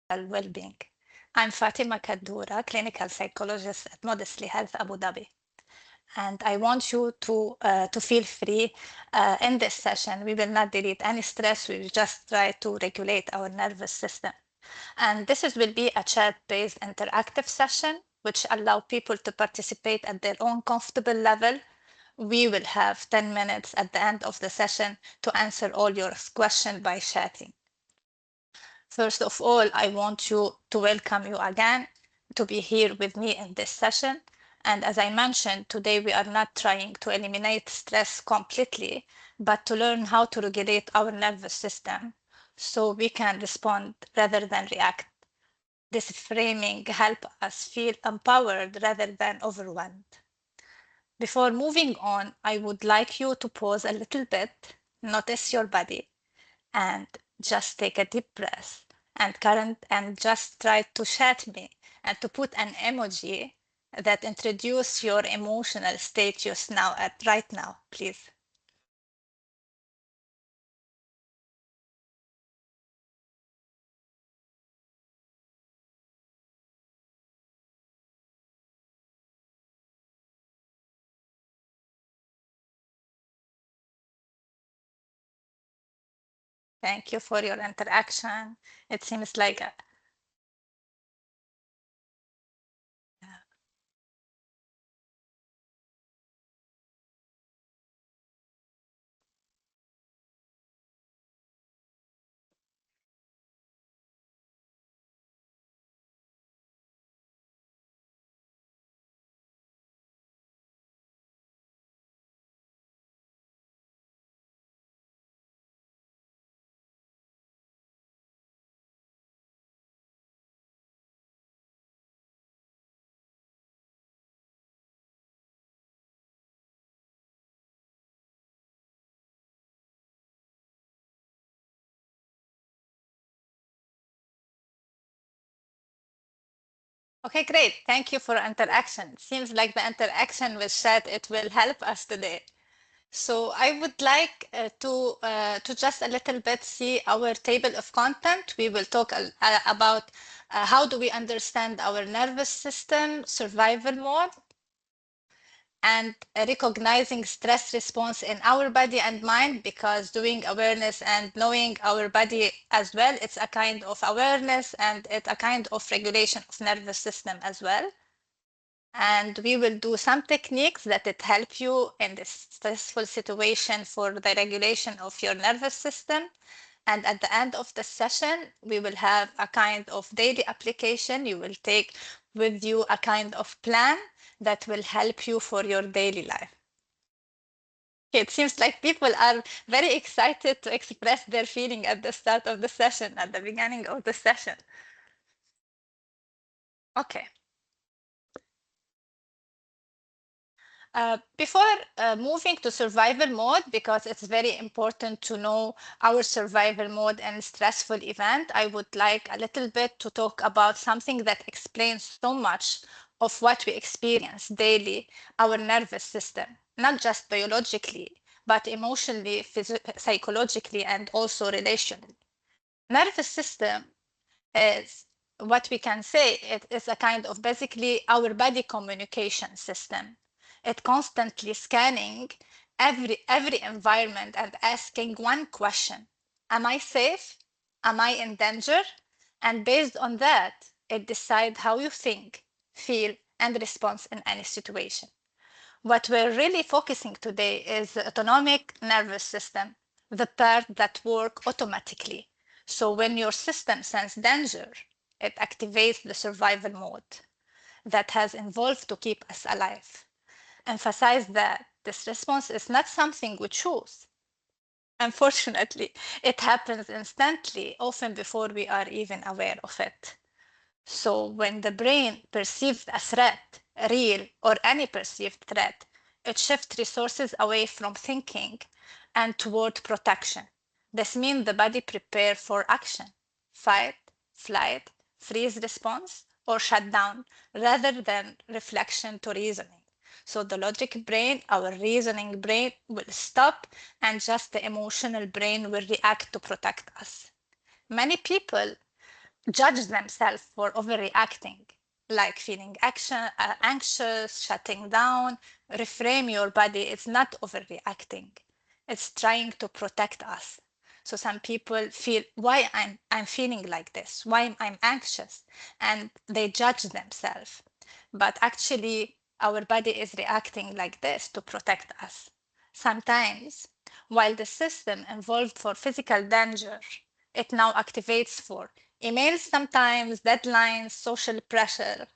well-being. I'm Fatima Kaddoura, clinical psychologist at Modestly Health Abu Dhabi. And I want you to feel free in this session. We will not delete any stress. We will just try to regulate our nervous system. And will be a chat-based interactive session, which allow people to participate at their own comfortable level. We will have 10 minutes at the end of the session to answer all your questions by chatting. First of all, I want to welcome you again to be here with me in this session. And as I mentioned, today we are not trying to eliminate stress completely, but to learn how to regulate our nervous system so we can respond rather than react. This framing helps us feel empowered rather than overwhelmed. Before moving on, I would like you to pause a little bit, notice your body, and just take a deep breath and just try to chat me and to put an emoji that introduce your emotional status right now, please. Thank you for your interaction. It seems like okay, great. Thank you for interaction. Seems like the interaction with chat, it will help us today. So I would like to just a little bit see our table of content. We will talk about how do we understand our nervous system, survival mode, and recognizing stress response in our body and mind, because doing awareness and knowing our body as well, it's a kind of awareness and it's a kind of regulation of nervous system as well. And we will do some techniques that it help you in this stressful situation for the regulation of your nervous system. And at the end of the session, we will have a kind of daily application. You will take with you a kind of plan that will help you for your daily life. It seems like people are very excited to express their feeling at the start of the session, at the beginning of the session. Okay. Before moving to survival mode, because it's very important to know our survival mode and stressful event, I would like a little bit to talk about something that explains so much of what we experience daily, our nervous system, not just biologically, but emotionally, psychologically, and also relationally. Nervous system is what we can say it is a kind of basically our body communication system. It constantly scanning every environment and asking one question: am I safe? Am I in danger? And based on that, it decides how you think, feel, and respond in any situation. What we're really focusing today is the autonomic nervous system, the part that work automatically. So when your system senses danger, it activates the survival mode that has evolved to keep us alive. Emphasize that this response is not something we choose. Unfortunately, it happens instantly, often before we are even aware of it. So when the brain perceives a threat, real or any perceived threat, it shifts resources away from thinking and toward protection. This means the body prepares for action: fight, flight, freeze response, or shut down, rather than reflection to reasoning. So the logic brain, our reasoning brain, will stop, and just the emotional brain will react to protect us. Many people judge themselves for overreacting, like feeling anxious, shutting down. Reframe your body. It's not overreacting. It's trying to protect us. So some people feel, why I'm feeling like this, why I'm anxious, and they judge themselves. But actually, our body is reacting like this to protect us. Sometimes, while the system involved for physical danger, it now activates for emails sometimes, deadlines, social pressure.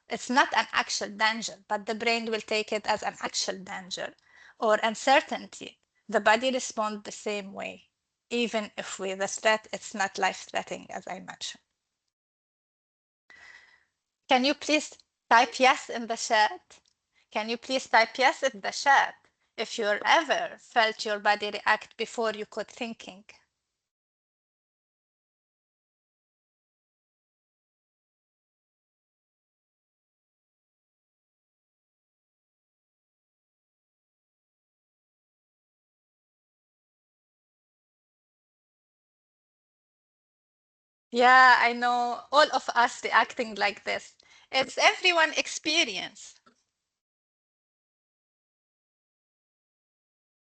It's not an actual danger, but the brain will take it as an actual danger or uncertainty. The body responds the same way, even if with the threat, it's not life-threatening, as I mentioned. Can you please type yes in the chat? Can you please type yes in the chat if you ever felt your body react before you could thinking? Yeah, I know all of us reacting like this. It's everyone experience.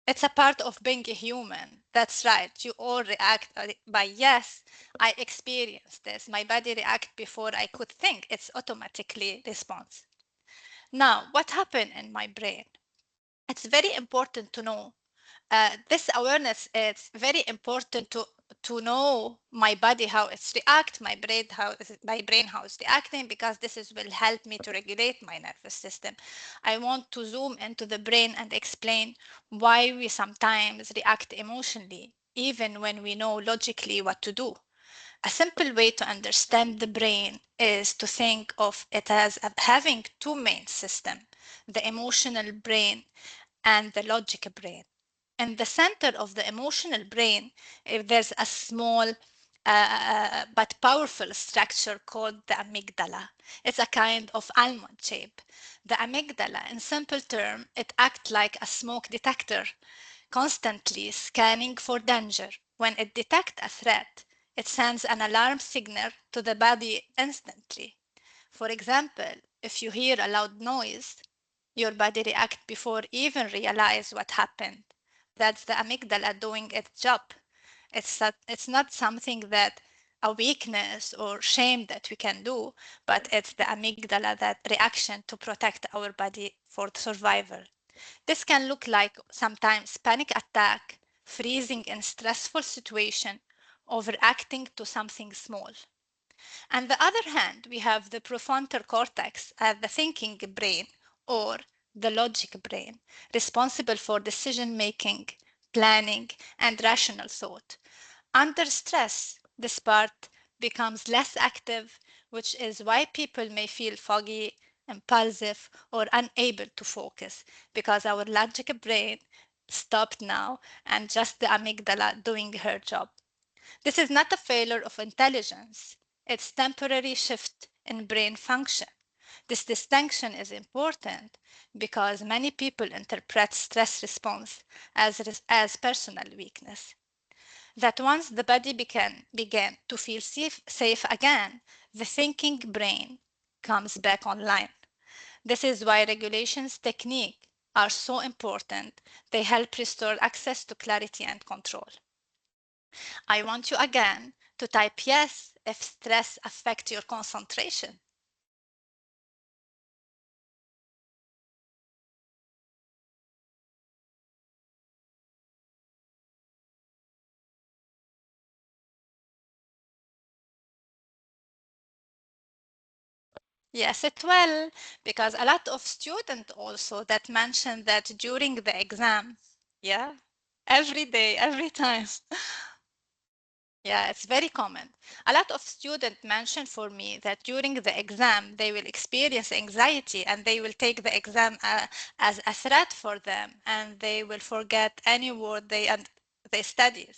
It's a part of being a human. That's right. You all react by yes, I experienced this. My body react before I could think. It's automatically response. Now, what happened in my brain? It's very important to know this awareness. It's very important to know my body how it's react, my brain how it's reacting, because this is will help me to regulate my nervous system. I want to zoom into the brain and explain why we sometimes react emotionally even when we know logically what to do. A simple way to understand the brain is to think of it as having two main systems, the emotional brain and the logic brain. In the center of the emotional brain, if there's a small but powerful structure called the amygdala. It's a kind of almond shape. The amygdala, in simple term, it acts like a smoke detector, constantly scanning for danger. When it detects a threat, it sends an alarm signal to the body instantly. For example, if you hear a loud noise, your body reacts before even realize what happened. That's the amygdala doing its job. It's not something that a weakness or shame that we can do, but it's the amygdala that reaction to protect our body for survival. This can look like sometimes panic attack, freezing in stressful situation, overacting to something small. On the other hand, we have the prefrontal cortex, the thinking brain, or the logic brain, responsible for decision making, planning, and rational thought. Under stress, this part becomes less active, which is why people may feel foggy, impulsive, or unable to focus, because our logic brain stopped now and just the amygdala doing her job. This is not a failure of intelligence. It's temporary shift in brain function. This distinction is important because many people interpret stress response as personal weakness. That once the body began to feel safe again, the thinking brain comes back online. This is why regulations technique are so important. They help restore access to clarity and control. I want you again to type yes if stress affects your concentration. Yes, it will, because a lot of students also that mention that during the exam, yeah, every day, every time. Yeah, it's very common. A lot of students mention for me that during the exam, they will experience anxiety and they will take the exam as a threat for them and they will forget any word they studied.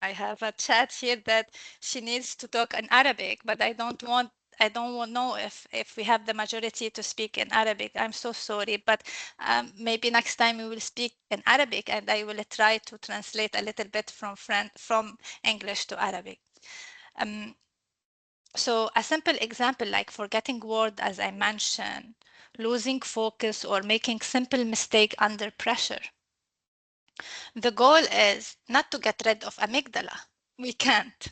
I have a chat here that she needs to talk in Arabic, but I don't want know if we have the majority to speak in Arabic. I'm so sorry, but maybe next time we will speak in Arabic and I will try to translate a little bit from English to Arabic. So a simple example like forgetting word, as I mentioned, losing focus, or making simple mistake under pressure. The goal is not to get rid of amygdala. We can't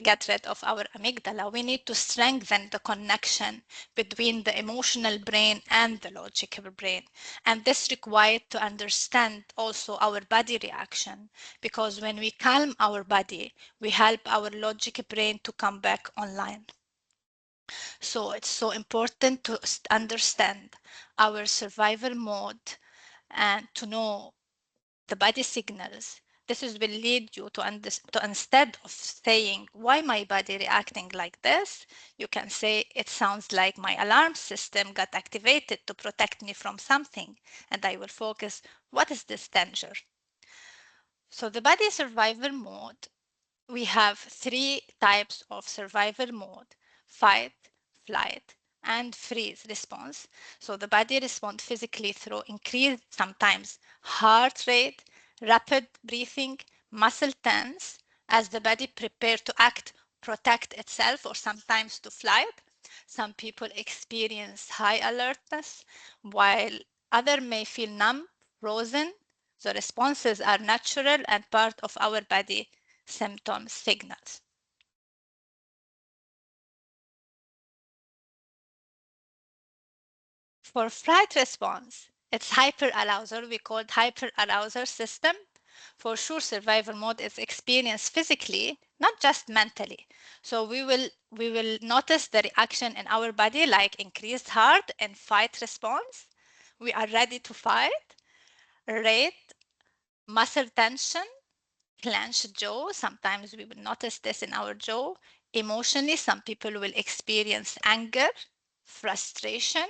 get rid of our amygdala. We need to strengthen the connection between the emotional brain and the logical brain. And this requires to understand also our body reaction, because when we calm our body, we help our logical brain to come back online. So it's so important to understand our survival mode and to know the body signals. This will lead you to instead of saying, why my body reacting like this, you can say, it sounds like my alarm system got activated to protect me from something. And I will focus, what is this danger? So the body survival mode, we have three types of survival mode: fight, flight, and freeze response. So the body responds physically through increased, sometimes heart rate, rapid breathing, muscle tense, as the body prepares to act, protect itself, or sometimes to flight. Some people experience high alertness, while others may feel numb, frozen. The responses are natural and part of our body symptom signals. For flight response, it's hyperarousal. We call it hyperarousal system. For sure, survival mode is experienced physically, not just mentally. So we will notice the reaction in our body, like increased heart and fight response. We are ready to fight. Rate, muscle tension, clenched jaw. Sometimes we will notice this in our jaw. Emotionally, some people will experience anger, frustration,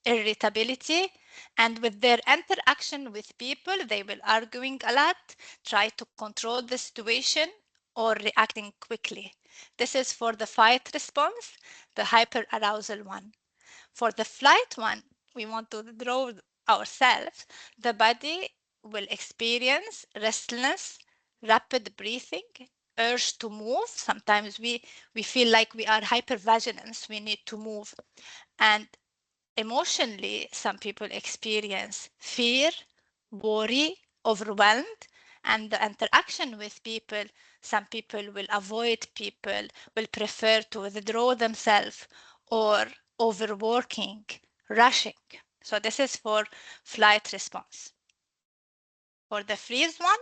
irritability, and with their interaction with people, they will arguing a lot, try to control the situation, or reacting quickly. This is for the fight response, the hyperarousal one. For the flight one, we want to draw ourselves. The body will experience restlessness, rapid breathing, urge to move. Sometimes we feel like we are hypervigilance, we need to move. And emotionally, some people experience fear, worry, overwhelmed, and the interaction with people. Some people will avoid people, will prefer to withdraw themselves, or overworking, rushing. So this is for flight response. For the freeze one,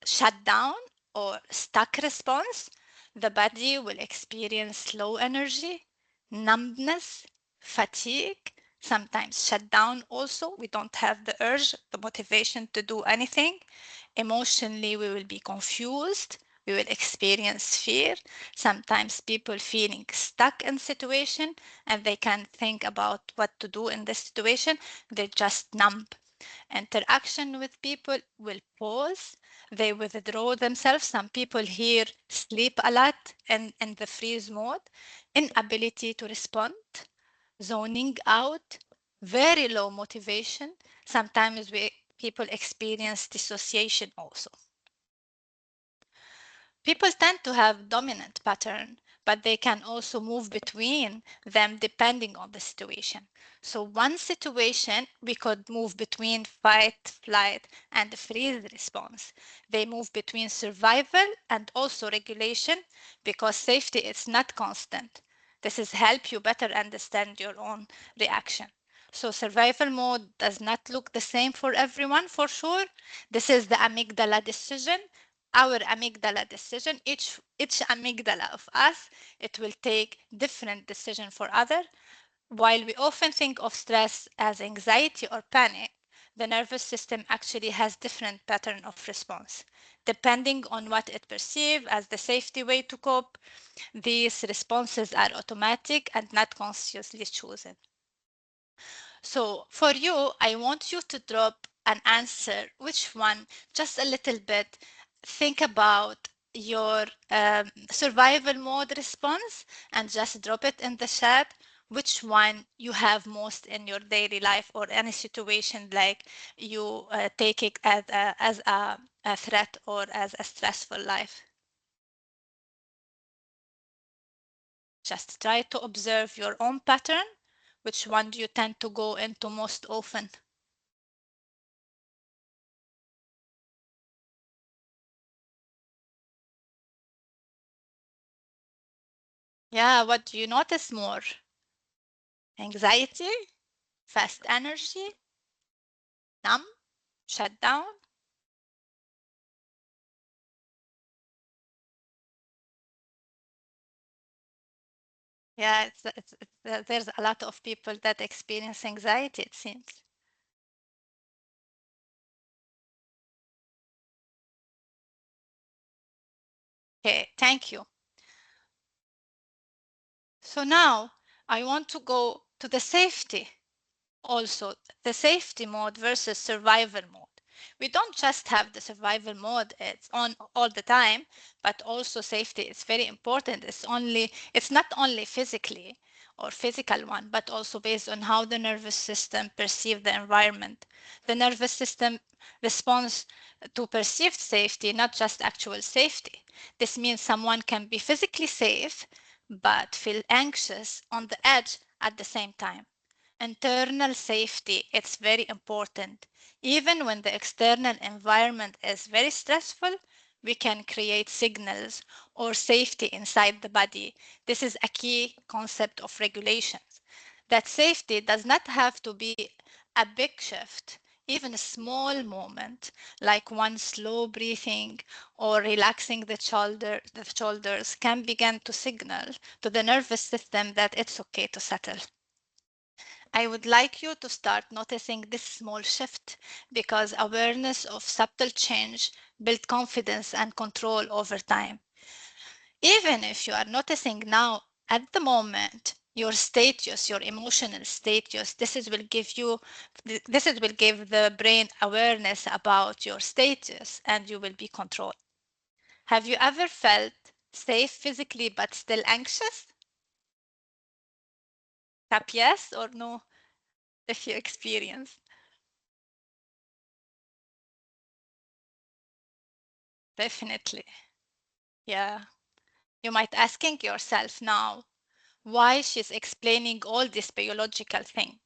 shutdown or stuck response, the body will experience low energy, numbness, fatigue, sometimes shutdown also. We don't have the urge, the motivation to do anything. Emotionally, we will be confused. We will experience fear. Sometimes people feeling stuck in situation and they can't think about what to do in this situation. They're just numb. Interaction with people will pause. They withdraw themselves. Some people here sleep a lot in the freeze mode. Inability to respond, zoning out, very low motivation. Sometimes people experience dissociation also. People tend to have dominant pattern, but they can also move between them depending on the situation. So one situation, we could move between fight, flight, and freeze response. They move between survival and also regulation, because safety is not constant. This is help you better understand your own reaction. So survival mode does not look the same for everyone, for sure. This is the amygdala decision, our amygdala decision. Each amygdala of us, it will take different decision for other. While we often think of stress as anxiety or panic, the nervous system actually has different pattern of response. Depending on what it perceives as the safety way to cope, these responses are automatic and not consciously chosen. So for you, I want you to drop an answer, which one, just a little bit. Think about your survival mode response and just drop it in the chat. Which one you have most in your daily life, or any situation like you take it as a threat or as a stressful life. Just try to observe your own pattern. Which one do you tend to go into most often? Yeah, what do you notice more? Anxiety, fast energy, numb, shut down? Yeah, there's a lot of people that experience anxiety, it seems. Okay, thank you. So now I want to go to the safety. Also, the safety mode versus survival mode. We don't just have the survival mode, it's on all the time, but also safety is very important. It's not only physically or physical one, but also based on how the nervous system perceives the environment. The nervous system responds to perceived safety, not just actual safety. This means someone can be physically safe, but feel anxious on the edge at the same time. Internal safety, it's very important. Even when the external environment is very stressful, we can create signals or safety inside the body. This is a key concept of regulations. That safety does not have to be a big shift. Even a small moment, like one slow breathing or relaxing the shoulders, can begin to signal to the nervous system that it's okay to settle. I would like you to start noticing this small shift because awareness of subtle change builds confidence and control over time. Even if you are noticing now at the moment your status, your emotional status, this is will give the brain awareness about your status and you will be controlled. Have you ever felt safe physically but still anxious? Tap yes or no if you experience. Definitely. Yeah. You might asking yourself now why she's explaining all this biological thing.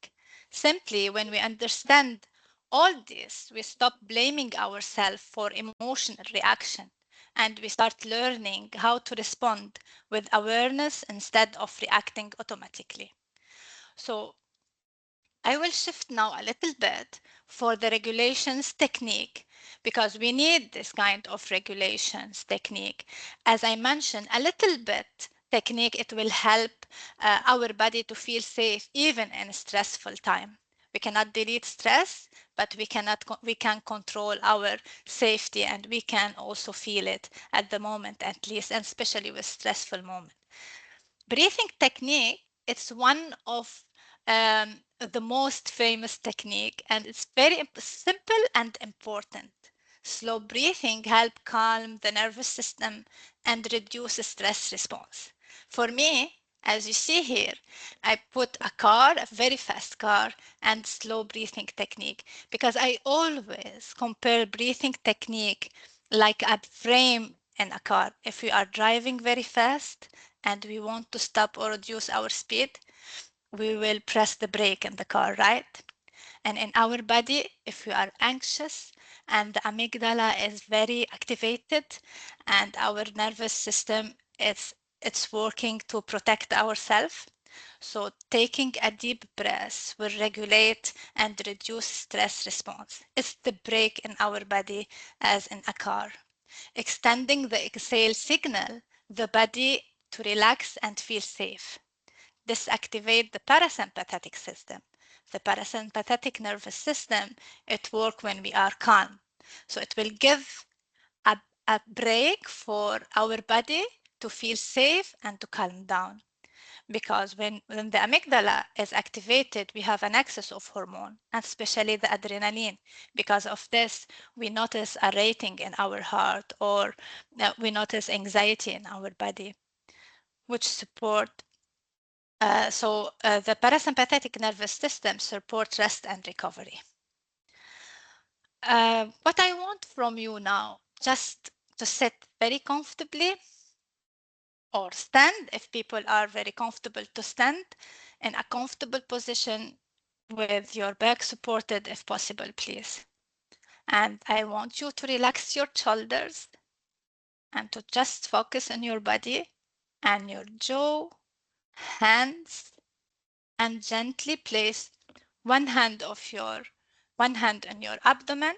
Simply when we understand all this, we stop blaming ourselves for emotional reaction and we start learning how to respond with awareness instead of reacting automatically. So I will shift now a little bit for the regulations technique because we need this kind of regulations technique. As I mentioned, a little bit technique, it will help our body to feel safe even in a stressful time. We cannot delete stress, but we can control our safety and we can also feel it at the moment at least, and especially with stressful moments. Breathing technique, it's one of the most famous technique and it's very simple and important. Slow breathing help calm the nervous system and reduce stress response. For me, as you see here, I put a very fast car, and slow breathing technique because I always compare breathing technique like a frame in a car. If we are driving very fast and we want to stop or reduce our speed, we will press the brake in the car, right? And in our body, if we are anxious and the amygdala is very activated and our nervous system it's working to protect ourselves. So taking a deep breath will regulate and reduce stress response. It's the brake in our body as in a car. Extending the exhale signal the body to relax and feel safe. This activates the parasympathetic system. The parasympathetic nervous system, it works when we are calm. So it will give a, a break for our body to feel safe and to calm down. Because when the amygdala is activated, we have an excess of hormone, and especially the adrenaline. Because of this, we notice a rating in our heart or we notice anxiety in our body, which support the parasympathetic nervous system supports rest and recovery. What I want from you now, just to sit very comfortably or stand if people are very comfortable to stand in a comfortable position with your back supported if possible, please. And I want you to relax your shoulders and to just focus on your body and your jaw, hands, and gently place one hand on your abdomen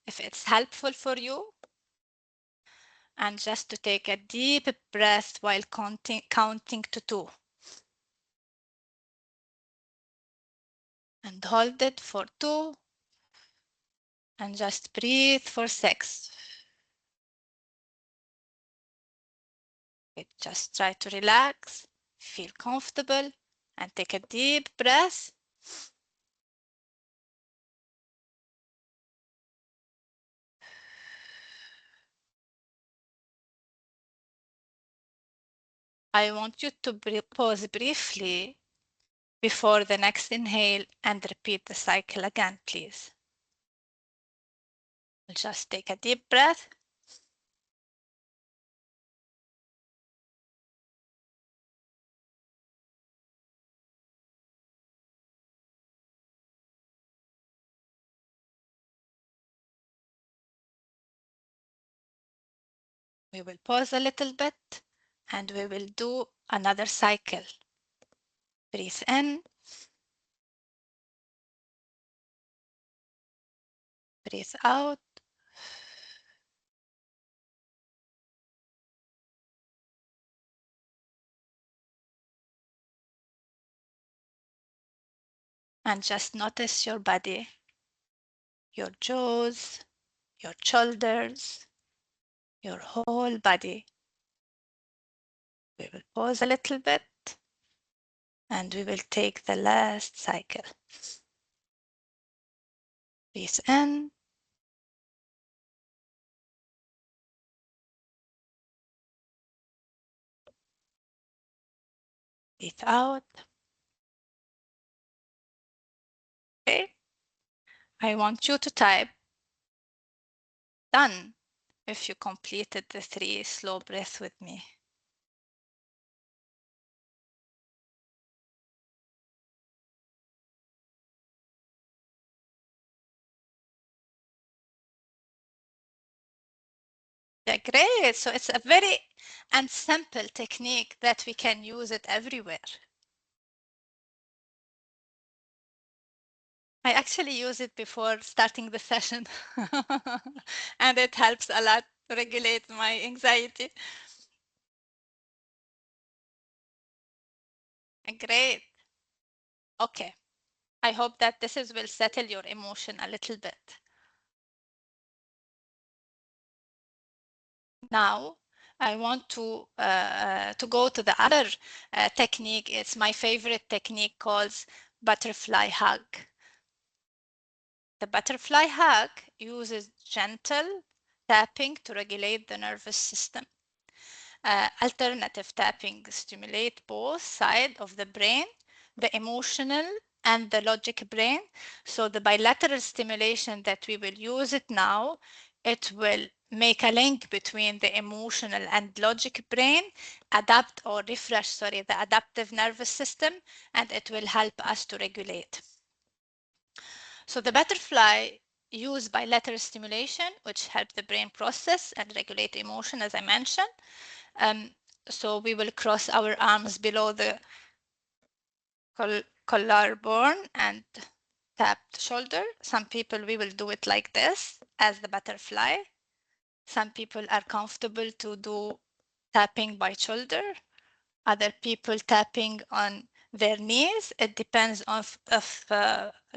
if it's helpful for you, and just to take a deep breath while counting to 2. And hold it for 2 and just breathe for 6. Just try to relax, feel comfortable, and take a deep breath. I want you to pause briefly before the next inhale and repeat the cycle again, please. Just take a deep breath. We will pause a little bit and we will do another cycle. Breathe in. Breathe out. And just notice your body, your jaws, your shoulders, your whole body. We will pause a little bit and we will take the last cycle. Breathe in. Breathe out. Okay. I want you to type done if you completed the 3 slow breaths with me. Yeah, great. So it's a very and simple technique that we can use it everywhere. I actually use it before starting the session and it helps a lot to regulate my anxiety. Great. Okay. I hope that this will settle your emotion a little bit. Now, I want to go to the other technique. It's my favorite technique called butterfly hug. The butterfly hug uses gentle tapping to regulate the nervous system. Alternative tapping stimulate both sides of the brain, the emotional and the logic brain. So the bilateral stimulation that we will use it now, it will make a link between the emotional and logic brain, adapt or refresh, the adaptive nervous system, and it will help us to regulate. So the butterfly use bilateral stimulation, which help the brain process and regulate emotion, as I mentioned. So we will cross our arms below the collarbone and tap the shoulder. Some people, we will do it like this as the butterfly. Some people are comfortable to do tapping by shoulder. Other people tapping on their knees. It depends on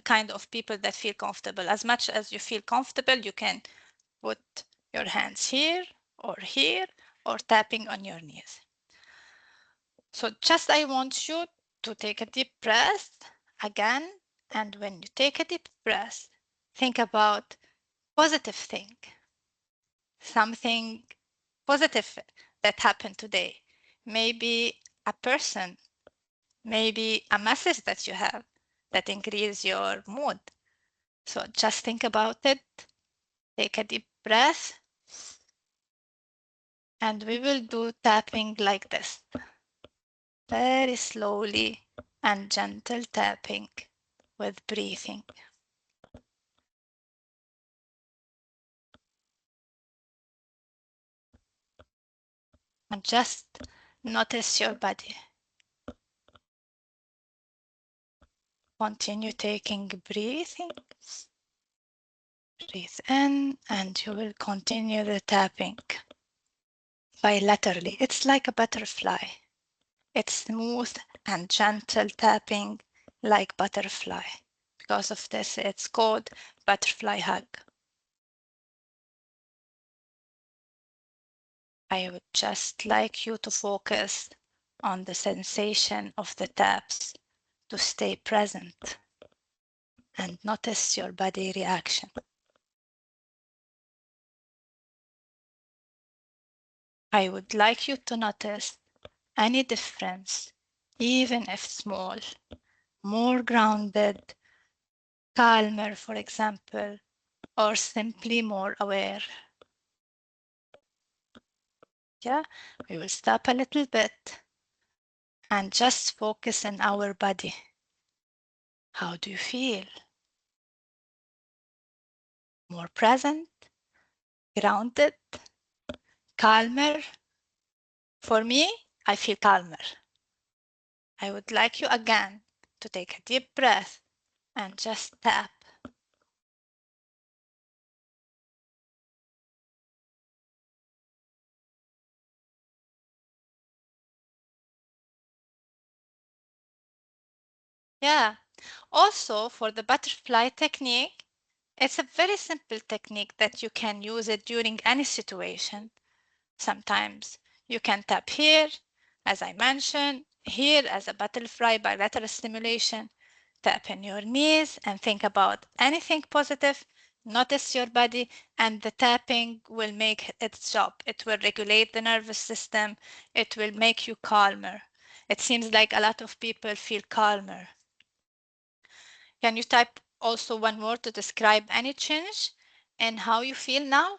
kind of people that feel comfortable. As much as you feel comfortable, you can put your hands here or tapping on your knees. So just I want you to take a deep breath again. And when you take a deep breath, think about positive thing, something positive that happened today. Maybe a person, maybe a message that you have that increase your mood. So just think about it. Take a deep breath And we will do tapping like this. Very slowly and gentle tapping with breathing. And just notice your body. Continue taking breathing. Breathe in and you will continue the tapping bilaterally. It's like a butterfly. It's smooth and gentle tapping like butterfly. Because of this, it's called butterfly hug. I would just like you to focus on the sensation of the taps to stay present and notice your body reaction. I would like you to notice any difference, even if small, more grounded, calmer, for example, or simply more aware. Yeah, we will stop a little bit and just focus on our body. How do you feel? More present, grounded, calmer? For me, I feel calmer. I would like you again to take a deep breath and just tap. Yeah. Also, for the butterfly technique, it's a very simple technique that you can use it during any situation. Sometimes you can tap here, as I mentioned, here as a butterfly bilateral stimulation. Tap in your knees and think about anything positive. Notice your body, and the tapping will make its job. It will regulate the nervous system. It will make you calmer. It seems like a lot of people feel calmer. Can you type also one word to describe any change in how you feel now?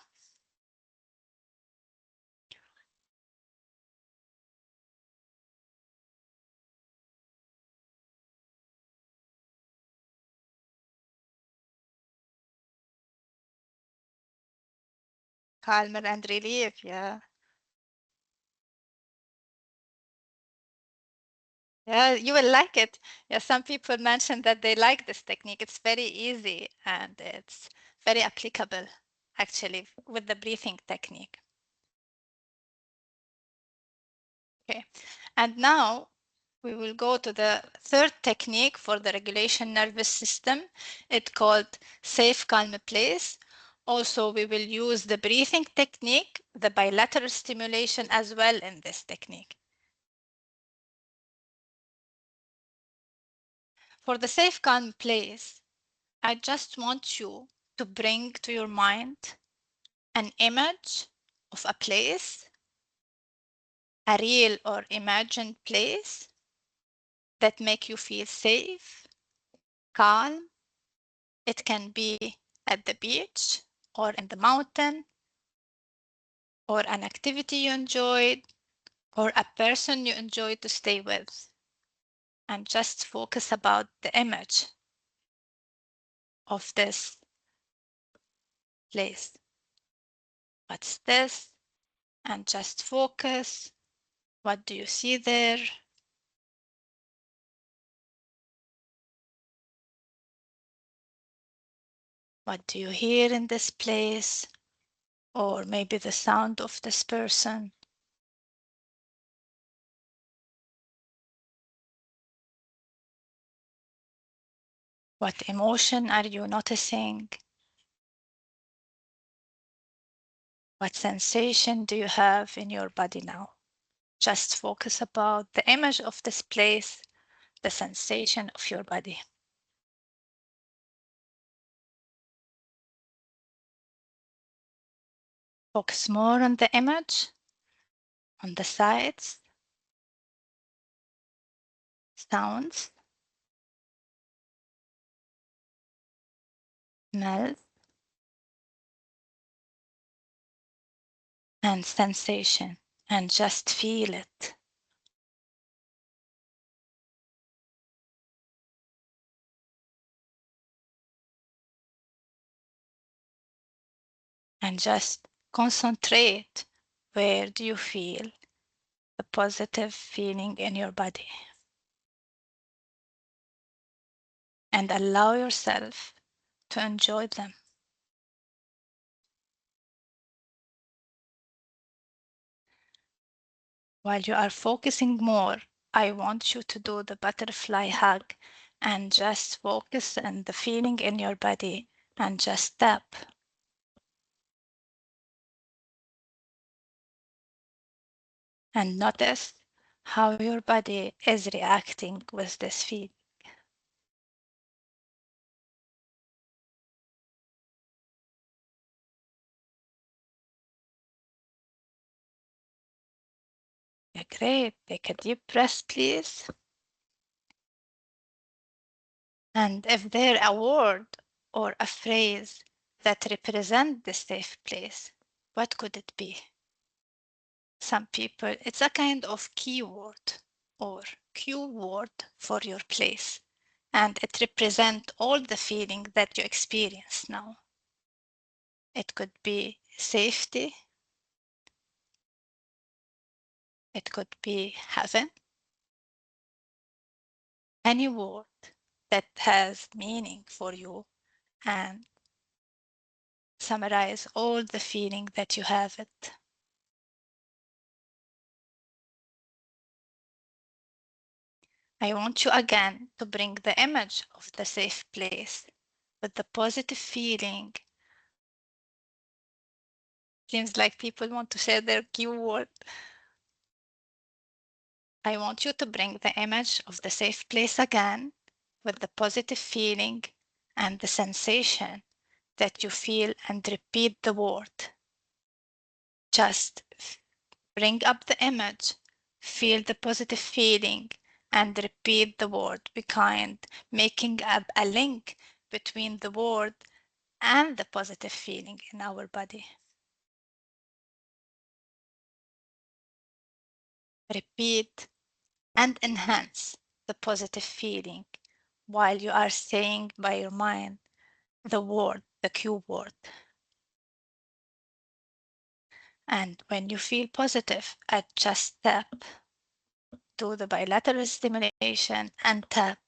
Calmer and relief, yeah. Yeah, you will like it. Yeah, some people mentioned that they like this technique. It's very easy and it's very applicable, actually, with the breathing technique. Okay, and now we will go to the third technique for the regulation nervous system. It's called safe, calm place. Also, we will use the breathing technique, the bilateral stimulation as well in this technique. For the safe, calm place, I just want you to bring to your mind an image of a place, a real or imagined place that make you feel safe, calm. It can be at the beach or in the mountain or an activity you enjoyed or a person you enjoy to stay with. And just focus about the image of this place. What's this? And just focus. What do you see there? What do you hear in this place? Or maybe the sound of this person. What emotion are you noticing? What sensation do you have in your body now? Just focus about the image of this place, the sensation of your body. Focus more on the image, on the sides, sounds, smells, and sensation, and just feel it. And just concentrate. Where do you feel the positive feeling in your body? And allow yourself to enjoy them. While you are focusing more, I want you to do the butterfly hug and just focus on the feeling in your body and just tap. And notice how your body is reacting with this feeling. Yeah, great. Take a deep breath, please. And if there a word or a phrase that represent the safe place, what could it be? Some people, it's a kind of keyword or cue word for your place, and it represents all the feeling that you experience now. It could be safety, it could be heaven, any word that has meaning for you and summarize all the feeling that you have it. I want you again to bring the image of the safe place with the positive feeling. Seems like people want to share their keyword. I want you to bring the image of the safe place again with the positive feeling and the sensation that you feel and repeat the word. Just bring up the image, feel the positive feeling, and repeat the word. Be kind, making up a link between the word and the positive feeling in our body. Repeat and enhance the positive feeling while you are saying by your mind the word, the cue word. And when you feel positive, just tap. Do the bilateral stimulation and tap.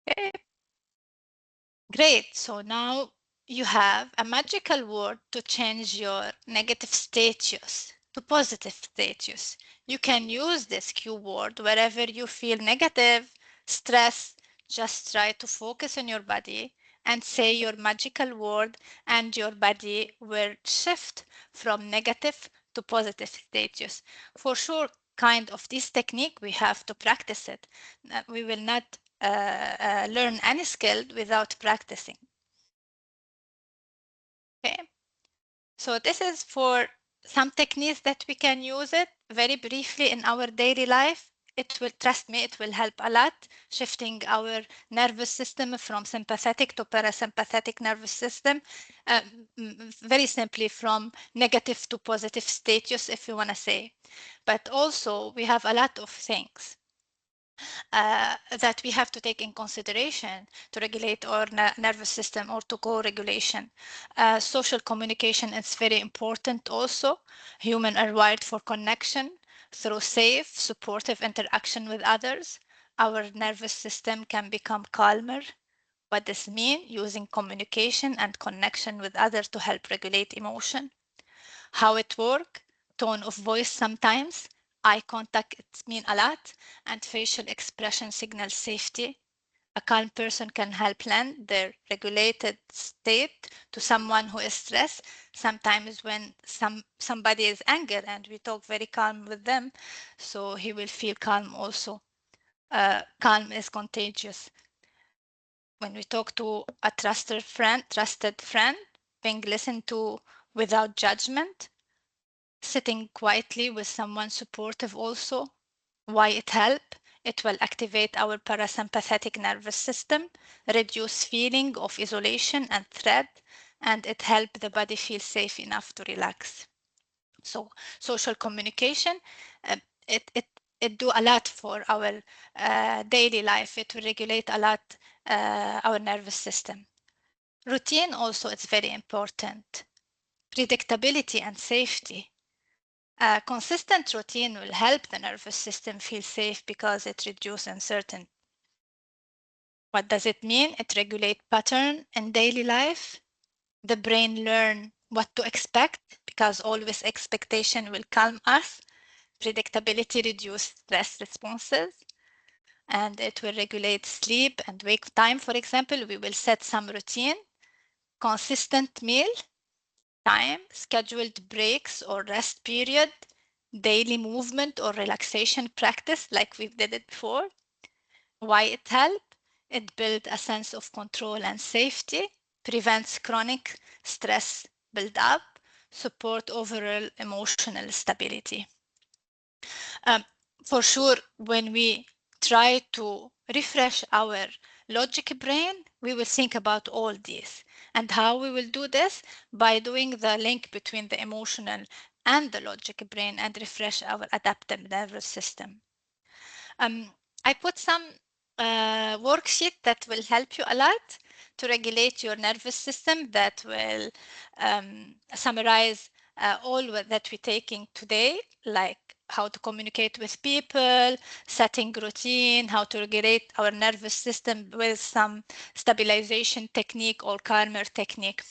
Okay. Great. So now you have a magical word to change your negative status to positive status. You can use this cue word wherever you feel negative, stress. Just try to focus on your body and say your magical word, and your body will shift from negative to positive status. For sure, kind of this technique, we have to practice it. We will not learn any skill without practicing. Okay, so this is for some techniques that we can use it very briefly in our daily life. It will, trust me, it will help a lot, shifting our nervous system from sympathetic to parasympathetic nervous system, very simply from negative to positive status, if you want to say. But also, we have a lot of things that we have to take in consideration to regulate our nervous system or to co-regulation. Social communication is very important also. Humans are wired for connection. Through safe, supportive interaction with others, our nervous system can become calmer. What does this mean? Using communication and connection with others to help regulate emotion. How it works? Tone of voice sometimes, eye contact it mean a lot, and facial expression signals safety. A calm person can help lend their regulated state to someone who is stressed. Sometimes when somebody is angry and we talk very calm with them, so he will feel calm also. Calm is contagious. When we talk to a trusted friend, being listened to without judgment, sitting quietly with someone supportive also. Why it help? It will activate our parasympathetic nervous system, reduce feeling of isolation and threat, and it helps the body feel safe enough to relax. So social communication, it do a lot for our daily life. It will regulate a lot our nervous system. Routine also is very important. Predictability and safety. A consistent routine will help the nervous system feel safe because it reduces uncertainty. What does it mean? It regulates pattern in daily life. The brain learn what to expect because always expectation will calm us. Predictability reduces stress responses, and it will regulate sleep and wake time. For example, we will set some routine, consistent meal time, scheduled breaks or rest period, daily movement or relaxation practice like we did it before. Why it helps? It builds a sense of control and safety, prevents chronic stress build-up, support overall emotional stability. For sure, when we try to refresh our logic brain, we will think about all these. And how we will do this? By doing the link between the emotional and the logic brain and refresh our adaptive nervous system. I put some worksheet that will help you a lot to regulate your nervous system that will summarize all that we're taking today, like how to communicate with people, setting routine, how to regulate our nervous system with some stabilization technique or calmer technique.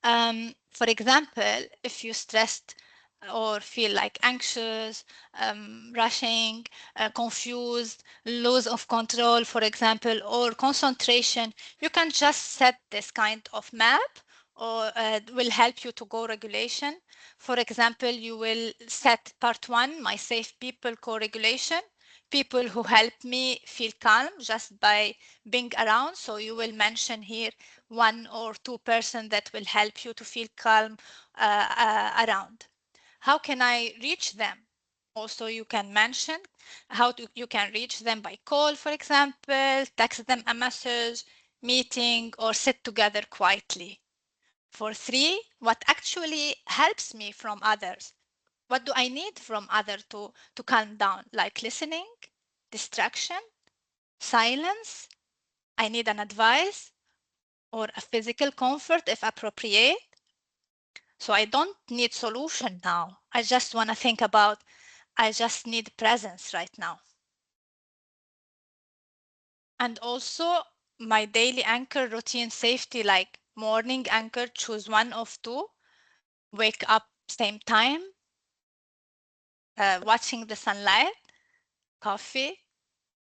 For example, if you're stressed or feel like anxious, rushing, confused, loss of control, for example, or concentration, you can just set this kind of map or will help you to go regulation. For example, you will set part 1, my safe people co-regulation, people who help me feel calm just by being around. So you will mention here 1 or 2 person that will help you to feel calm around. How can I reach them? Also, you can mention how you can reach them by call, for example, text them a message, meeting, or sit together quietly. For 3, what actually helps me from others? What do I need from others to calm down? Like listening, distraction, silence. I need an advice or a physical comfort if appropriate. So I don't need solution now. I just want to think about, I just need presence right now. And also my daily anchor routine safety, like morning anchor, choose 1 of 2, wake up same time, watching the sunlight, coffee,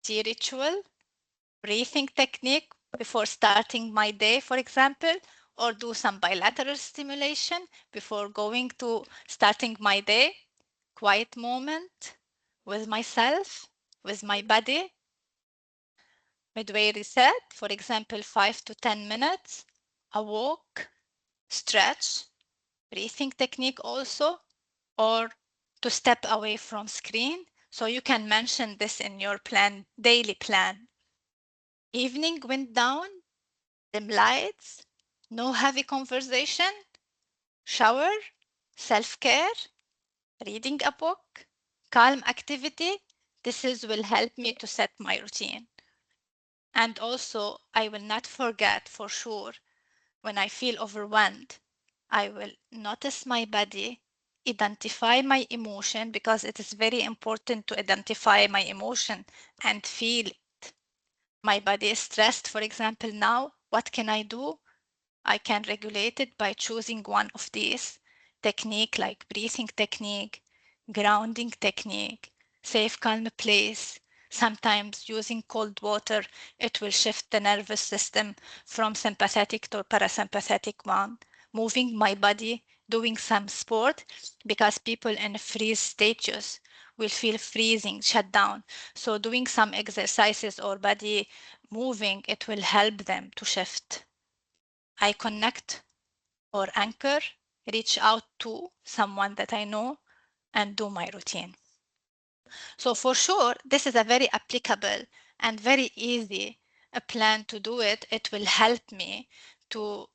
tea ritual, breathing technique before starting my day, for example, or do some bilateral stimulation before going to starting my day, quiet moment with myself, with my body, midway reset, for example, 5 to 10 minutes, a walk, stretch, breathing technique also, or to step away from screen. So you can mention this in your plan, daily plan. Evening went down, dim lights, no heavy conversation, shower, self-care, reading a book, calm activity. This will help me to set my routine. And also, I will not forget for sure, when I feel overwhelmed, I will notice my body, identify my emotion, because it is very important to identify my emotion and feel it. My body is stressed, for example, now, what can I do? I can regulate it by choosing 1 of these technique, like breathing technique, grounding technique, safe calm place. Sometimes using cold water, it will shift the nervous system from sympathetic to parasympathetic one. Moving my body, doing some sport, because people in freeze stages will feel freezing, shut down. So doing some exercises or body moving, it will help them to shift. I connect or anchor, reach out to someone that I know, and do my routine. So for sure, this is a very applicable and very easy plan to do it. It will help me to,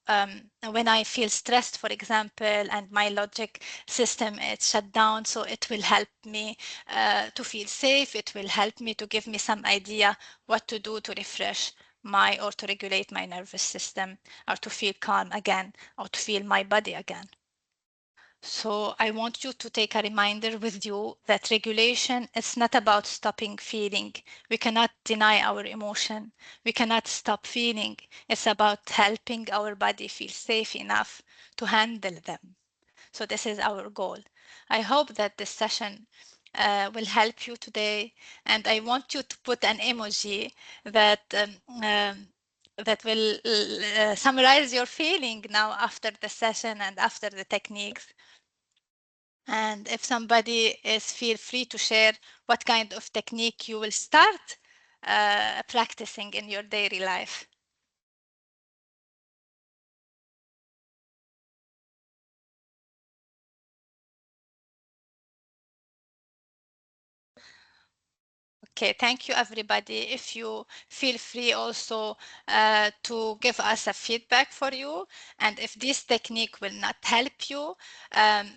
when I feel stressed, for example, and my logic system is shut down. So it will help me to feel safe. It will help me to give me some idea what to do to refresh my or to regulate my nervous system or to feel calm again or to feel my body again. So I want you to take a reminder with you that regulation is not about stopping feeling. We cannot deny our emotion. We cannot stop feeling. It's about helping our body feel safe enough to handle them. So this is our goal. I hope that this session will help you today. And I want you to put an emoji that that will summarize your feeling now after the session and after the techniques. And if somebody is, feel free to share what kind of technique you will start practicing in your daily life. Okay, thank you everybody. If you feel free also to give us a feedback for you. And if this technique will not help you,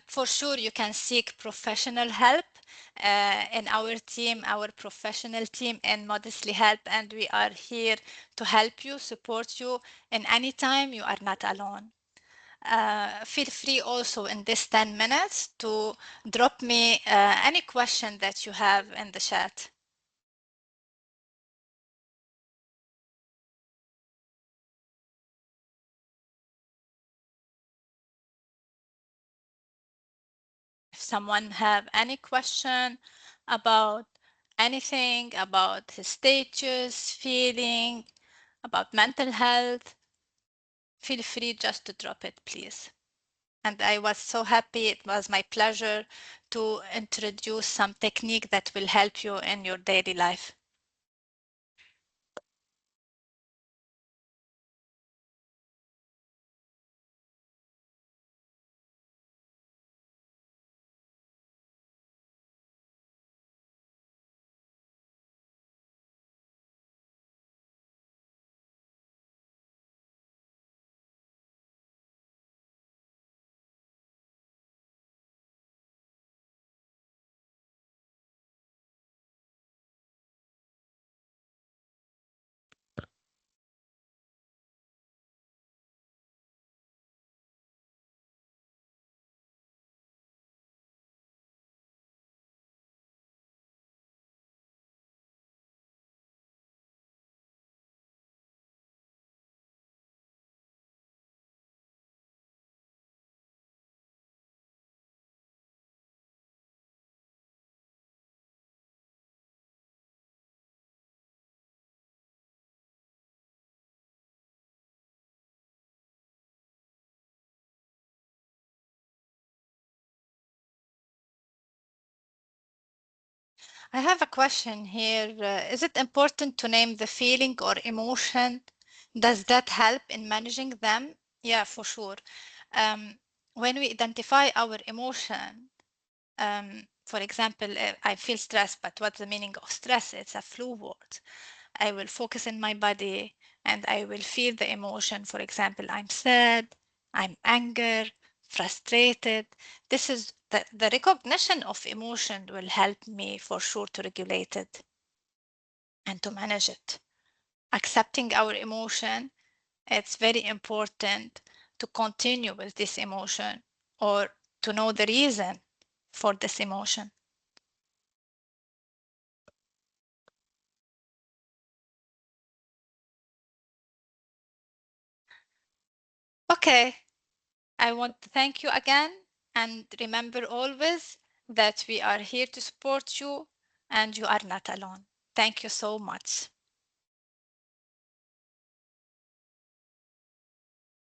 for sure you can seek professional help in our team, our professional team in Modestly Help. And we are here to help you, support you in any time. You are not alone. Feel free also in this 10 minutes to drop me any question that you have in the chat. If someone have any question about anything, about his status, feeling, about mental health, feel free just to drop it, please. And I was so happy. It was my pleasure to introduce some technique that will help you in your daily life. I have a question here. Is it important to name the feeling or emotion? Does that help in managing them? Yeah, for sure. Um, when we identify our emotion, for example, I feel stressed, but what's the meaning of stress? It's a flu word. I will focus in my body and I will feel the emotion. For example, I'm sad, I'm anger, frustrated. This is the recognition of emotion will help me for sure to regulate it and to manage it. Accepting our emotion, it's very important to continue with this emotion or to know the reason for this emotion. Okay, I want to thank you again and remember always that we are here to support you and you are not alone. Thank you so much.